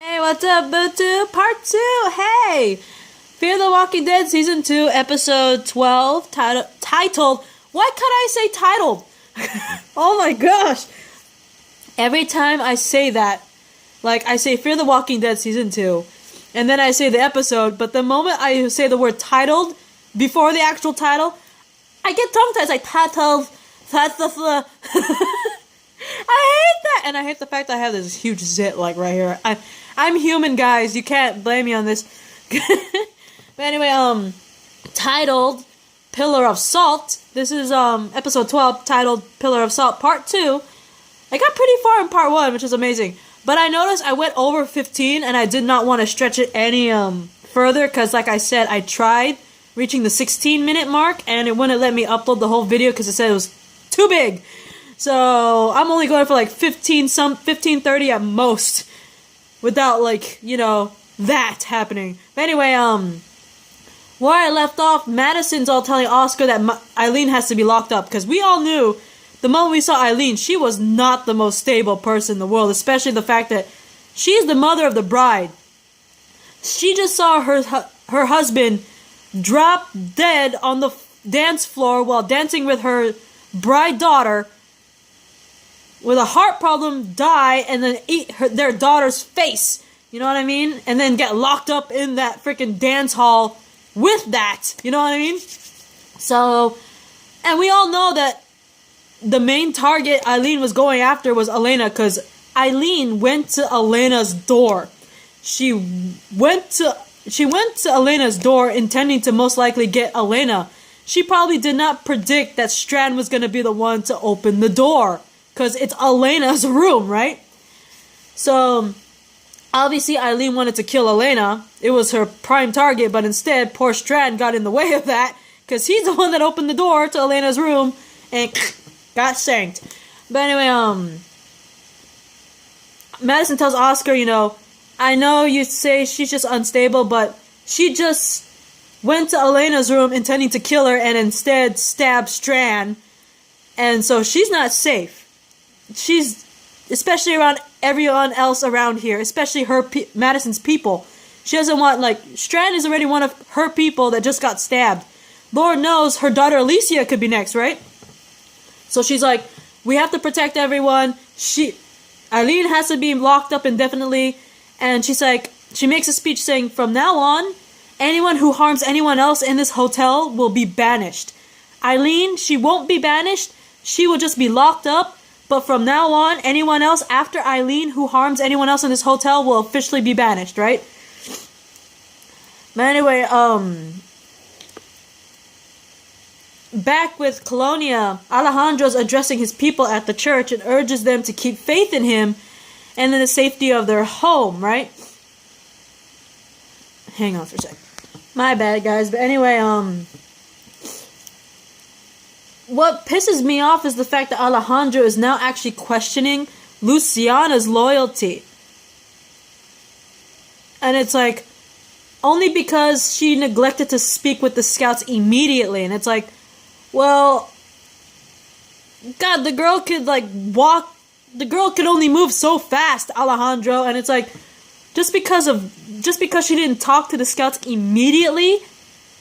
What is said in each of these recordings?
Hey, what's up, Boo2? Part 2! Hey! Fear the Walking Dead Season 2, Episode 12, titled... Why can't I say titled? Oh my gosh! Every time I say that, like, I say Fear the Walking Dead Season 2, and then I say the episode, but the moment I say the word titled, before the actual title, I get tongue-tied. It's like, titled... I hate that! And I hate the fact that I have this huge zit, like, right here. I'm human, guys. You can't blame me on this. But anyway, titled Pillar of Salt. This is, episode 12, titled Pillar of Salt, part 2. I got pretty far in part 1, which is amazing. But I noticed I went over 15, and I did not want to stretch it any, further, because, like I said, I tried reaching the 16-minute mark, and it wouldn't let me upload the whole video, because it said it was too big. So, I'm only going for, like, 15:30 at most. Without, like, you know, that happening. But anyway, where I left off, Madison's all telling Oscar that Eileen has to be locked up. Because we all knew, the moment we saw Eileen, she was not the most stable person in the world. Especially the fact that she's the mother of the bride. She just saw her husband drop dead on the dance floor while dancing with her bride daughter. With a heart problem, die, and then eat their daughter's face. You know what I mean? And then get locked up in that freaking dance hall with that. You know what I mean? So, and we all know that the main target Eileen was going after was Elena, because Eileen went to Elena's door. She went to Elena's door intending to most likely get Elena. She probably did not predict that Strand was going to be the one to open the door. Because it's Elena's room, right? So, obviously Eileen wanted to kill Elena. It was her prime target, but instead, poor Strand got in the way of that. Because he's the one that opened the door to Elena's room and got shanked. But anyway, Madison tells Oscar, you know, I know you say she's just unstable, but she just went to Elena's room intending to kill her and instead stabbed Strand. And so she's not safe. She's, especially around everyone else around here, especially Madison's people. She doesn't want, like, Strand is already one of her people that just got stabbed. Lord knows her daughter Alicia could be next, right? So she's like, we have to protect everyone. Eileen has to be locked up indefinitely. And she's like, she makes a speech saying, from now on, anyone who harms anyone else in this hotel will be banished. Eileen, she won't be banished. She will just be locked up. But from now on, anyone else after Eileen who harms anyone else in this hotel will officially be banished, right? But anyway, back with Colonia, Alejandro's addressing his people at the church and urges them to keep faith in him and in the safety of their home, right? Hang on for a sec. My bad, guys. But anyway, what pisses me off is the fact that Alejandro is now actually questioning Luciana's loyalty. And it's like, only because she neglected to speak with the scouts immediately. And it's like, well, God, the girl could, like, walk. The girl could only move so fast, Alejandro. And it's like, just because she didn't talk to the scouts immediately,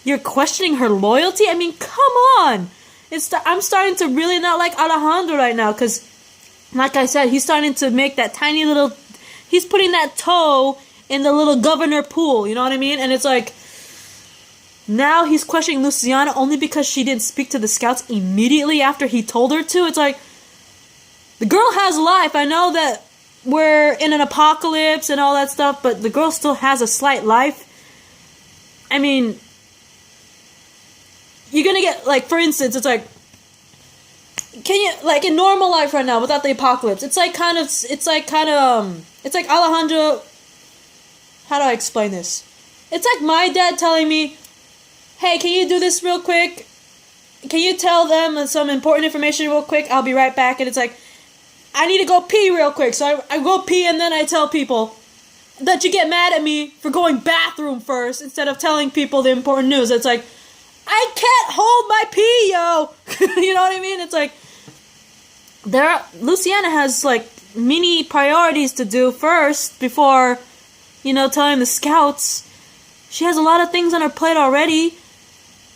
you're questioning her loyalty? I mean, come on. I'm starting to really not like Alejandro right now, because, like I said, he's starting to make that tiny little... He's putting that toe in the little governor pool, you know what I mean? And it's like, now he's questioning Luciana only because she didn't speak to the scouts immediately after he told her to. It's like, the girl has life. I know that we're in an apocalypse and all that stuff, but the girl still has a slight life. I mean... You're gonna get, like, for instance, it's like, can you, like, in normal life right now, without the apocalypse, it's like Alejandro, how do I explain this? It's like my dad telling me, hey, can you do this real quick? Can you tell them some important information real quick? I'll be right back. And it's like, I need to go pee real quick. So I go pee and then I tell people that you get mad at me for going bathroom first instead of telling people the important news. It's like, I can't hold my pee, yo. You know what I mean? It's like, Luciana has, like, many priorities to do first before telling the scouts. She has a lot of things on her plate already.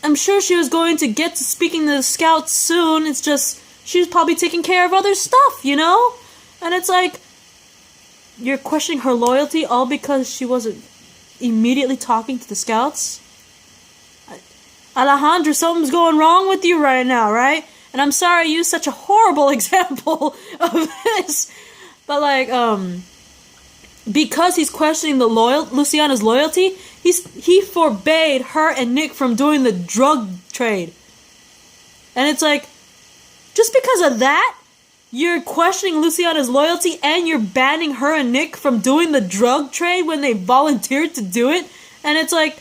I'm sure she was going to get to speaking to the scouts soon. It's just, she was probably taking care of other stuff, And it's like, you're questioning her loyalty all because she wasn't immediately talking to the scouts? Alejandro, something's going wrong with you right now, right? And I'm sorry I used such a horrible example of this. But because he's questioning Luciana's loyalty, he forbade her and Nick from doing the drug trade. And it's like, just because of that, you're questioning Luciana's loyalty and you're banning her and Nick from doing the drug trade when they volunteered to do it? And it's like,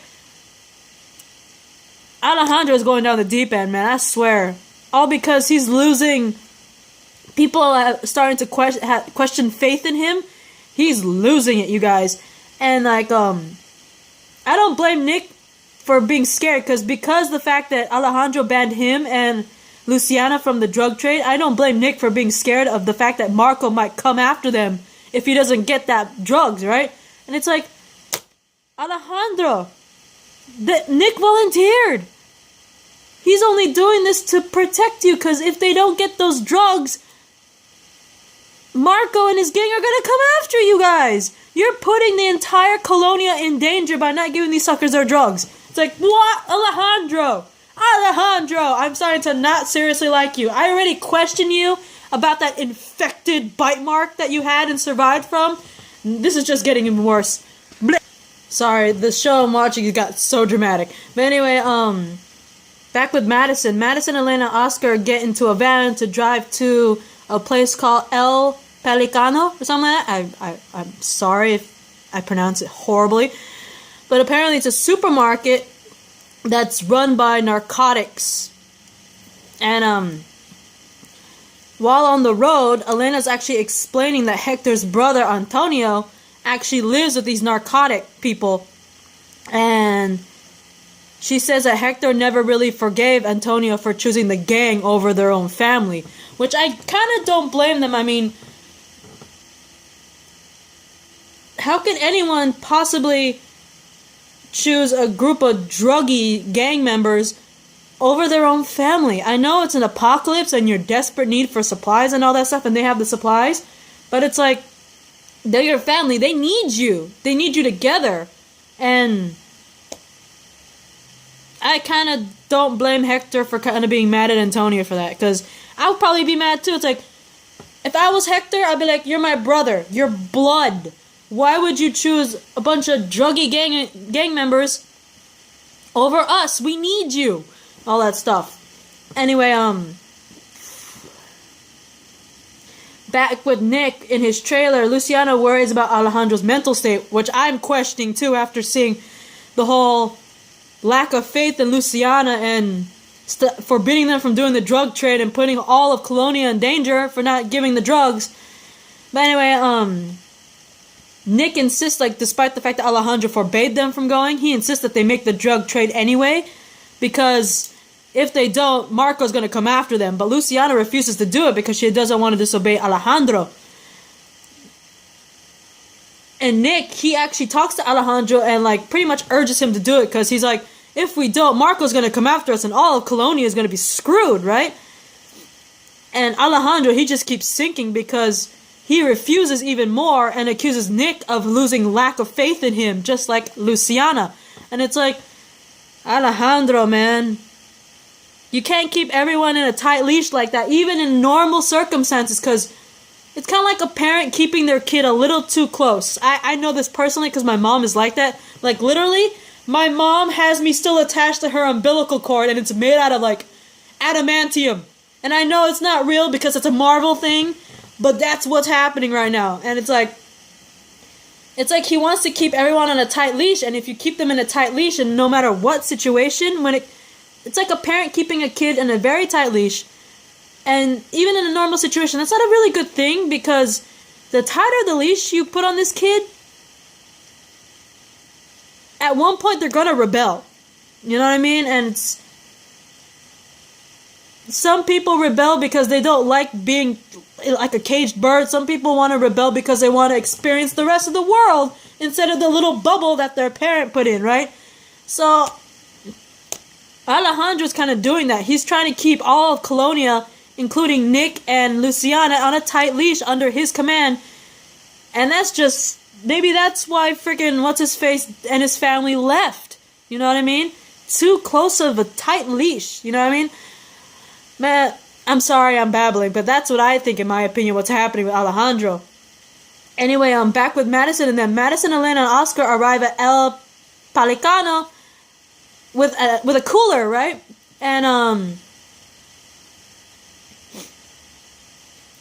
Alejandro is going down the deep end, man, I swear. All because he's losing. People are starting to question faith in him. He's losing it, you guys. And I don't blame Nick for being scared, because the fact that Alejandro banned him and Luciana from the drug trade, I don't blame Nick for being scared of the fact that Marco might come after them if he doesn't get that drugs, right? And it's like, Alejandro, Nick volunteered. He's only doing this to protect you, because if they don't get those drugs, Marco and his gang are gonna come after you guys. You're putting the entire Colonia in danger by not giving these suckers their drugs. It's like, what? Alejandro, I'm starting to not seriously like you. I already questioned you about that infected bite mark that you had and survived from. This is just getting even worse. Sorry, the show I'm watching got so dramatic. But anyway, back with Madison. Madison, Elena, Oscar get into a van to drive to a place called El Pelicano or something like that. I'm sorry if I pronounce it horribly. But apparently it's a supermarket that's run by narcotics. And while on the road, Elena's actually explaining that Hector's brother, Antonio, actually lives with these narcotic people. And she says that Hector never really forgave Antonio for choosing the gang over their own family, which I kind of don't blame them. I mean, how can anyone possibly choose a group of druggy gang members over their own family? I know it's an apocalypse and you're desperate need for supplies and all that stuff, and they have the supplies, but it's like, they're your family. They need you. They need you together. And I kind of don't blame Hector for kind of being mad at Antonio for that, because I would probably be mad too. It's like, if I was Hector, I'd be like, you're my brother. You're blood. Why would you choose a bunch of druggy gang members over us? We need you. All that stuff. Anyway, back with Nick in his trailer, Luciana worries about Alejandro's mental state, which I'm questioning too after seeing the whole lack of faith in Luciana and forbidding them from doing the drug trade and putting all of Colonia in danger for not giving the drugs. But anyway, Nick insists, despite the fact that Alejandro forbade them from going, he insists that they make the drug trade anyway, because if they don't, Marco's going to come after them. But Luciana refuses to do it because she doesn't want to disobey Alejandro. And Nick, he actually talks to Alejandro and pretty much urges him to do it, because he's like, if we don't, Marco's going to come after us and all of Colonia is going to be screwed, right? And Alejandro, he just keeps sinking because he refuses even more and accuses Nick of losing lack of faith in him, just like Luciana. And it's like, Alejandro, man, you can't keep everyone in a tight leash like that, even in normal circumstances, because it's kind of like a parent keeping their kid a little too close. I know this personally because my mom is like that. Literally, my mom has me still attached to her umbilical cord, and it's made out of, adamantium. And I know it's not real because it's a Marvel thing, but that's what's happening right now. And it's like he wants to keep everyone on a tight leash, and if you keep them in a tight leash, and no matter what situation, it's like a parent keeping a kid in a very tight leash. And even in a normal situation, that's not a really good thing, because the tighter the leash you put on this kid, at one point they're gonna rebel. You know what I mean? And some people rebel because they don't like being like a caged bird. Some people want to rebel because they want to experience the rest of the world instead of the little bubble that their parent put in, right? So Alejandro's kind of doing that. He's trying to keep all of Colonia, including Nick and Luciana, on a tight leash under his command. And that's just, maybe that's why freaking what's-his-face and his family left. You know what I mean? Too close of a tight leash. You know what I mean? Man, I'm sorry I'm babbling, but that's what I think, in my opinion, what's happening with Alejandro. Anyway, I'm back with Madison, and then Madison, Elena, and Oscar arrive at El Palicano with a cooler, right? And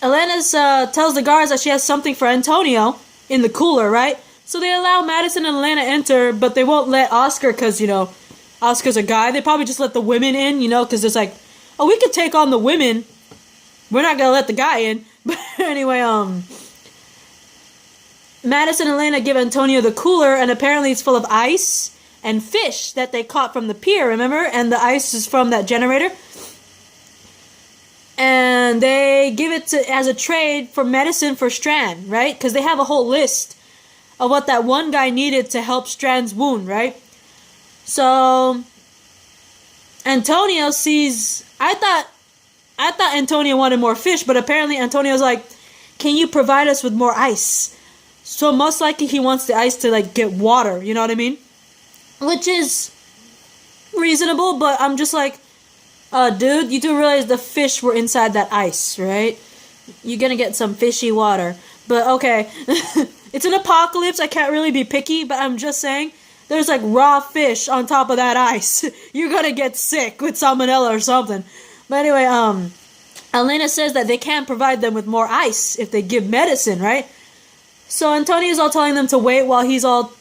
Elena tells the guards that she has something for Antonio in the cooler, right? So they allow Madison and Elena enter, but they won't let Oscar because, you know, Oscar's a guy. They probably just let the women in, you know, because it's like, oh, we could take on the women. We're not going to let the guy in. But anyway, Madison and Elena give Antonio the cooler, and apparently it's full of ice and fish that they caught from the pier, remember? And the ice is from that generator. And they give it as a trade for medicine for Strand, right? Because they have a whole list of what that one guy needed to help Strand's wound, right? So Antonio sees, I thought Antonio wanted more fish, but apparently Antonio's like, can you provide us with more ice? So most likely he wants the ice to like get water, you know what I mean? Which is reasonable, but I'm just like, dude, you do realize the fish were inside that ice, right? You're gonna get some fishy water. But okay, it's an apocalypse, I can't really be picky, but I'm just saying, there's like raw fish on top of that ice. You're gonna get sick with salmonella or something. But anyway, Elena says that they can't provide them with more ice if they give medicine, right? So Antonio's all telling them to wait while he's all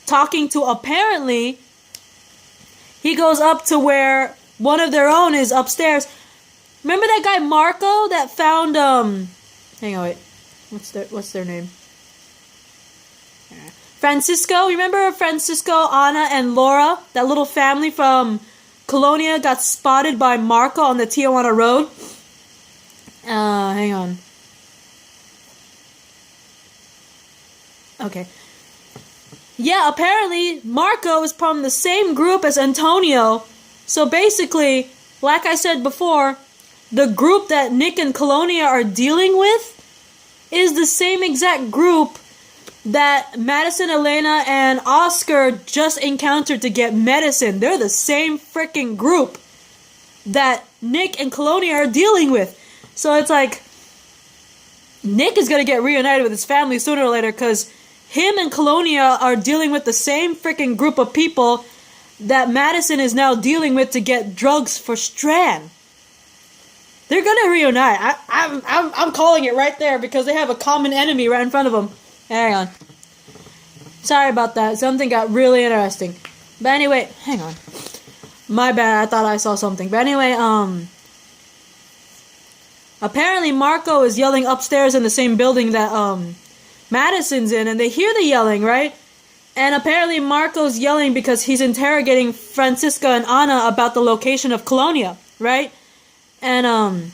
talking to, apparently, he goes up to where one of their own is upstairs. Remember that guy Marco that found hang on, wait. What's their name? Francisco, remember Francisco, Ana, and Laura? That little family from Colonia got spotted by Marco on the Tijuana Road. Hang on. Okay. Yeah, apparently Marco is from the same group as Antonio. So basically, like I said before, the group that Nick and Colonia are dealing with is the same exact group that Madison, Elena, and Oscar just encountered to get medicine. They're the same freaking group that Nick and Colonia are dealing with. So it's like, Nick is going to get reunited with his family sooner or later, because him and Colonia are dealing with the same freaking group of people that Madison is now dealing with to get drugs for Strand. They're going to reunite. I'm calling it right there, because they have a common enemy right in front of them. Hang on. Sorry about that. Something got really interesting. But anyway, hang on. My bad. I thought I saw something. But anyway, apparently Marco is yelling upstairs in the same building that Madison's in, and they hear the yelling, right? And apparently Marco's yelling because he's interrogating Francisca and Ana about the location of Colonia, right? And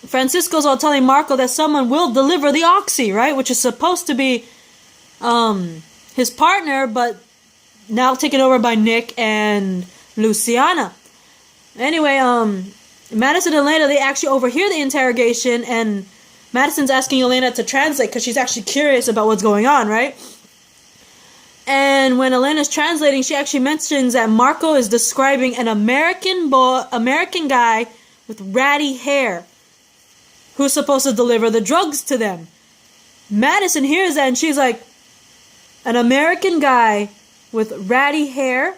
Francisco's all telling Marco that someone will deliver the oxy, right? Which is supposed to be his partner, but now taken over by Nick and Luciana. Anyway, Madison and Elena, they actually overhear the interrogation, and Madison's asking Elena to translate because she's actually curious about what's going on, right? And when Elena's translating, she actually mentions that Marco is describing an American guy with ratty hair who's supposed to deliver the drugs to them. Madison hears that and she's like, an American guy with ratty hair?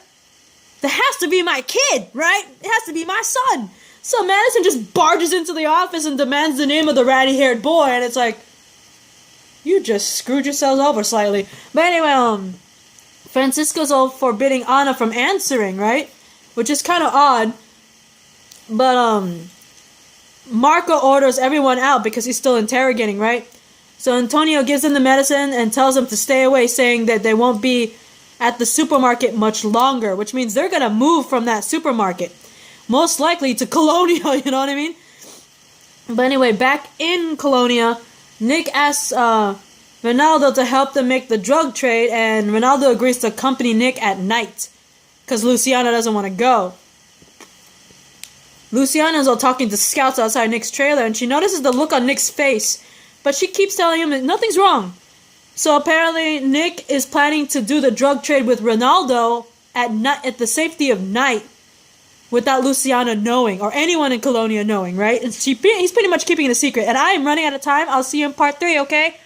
That has to be my kid, right? It has to be my son. So Madison just barges into the office and demands the name of the ratty-haired boy, and it's like, you just screwed yourselves over slightly. But anyway, Francisco's all forbidding Ana from answering, right? Which is kind of odd. But Marco orders everyone out because he's still interrogating, right? So Antonio gives them the medicine and tells them to stay away, saying that they won't be at the supermarket much longer, which means they're going to move from that supermarket. Most likely to Colonia, you know what I mean? But anyway, back in Colonia, Nick asks Ronaldo to help them make the drug trade, and Ronaldo agrees to accompany Nick at night because Luciana doesn't want to go. Luciana's all talking to scouts outside Nick's trailer, and she notices the look on Nick's face, but she keeps telling him that nothing's wrong. So apparently Nick is planning to do the drug trade with Ronaldo at night, at the safety of night, without Luciana knowing, or anyone in Colonia knowing, right? And he's pretty much keeping it a secret. And I am running out of time. I'll see you in part 3, okay?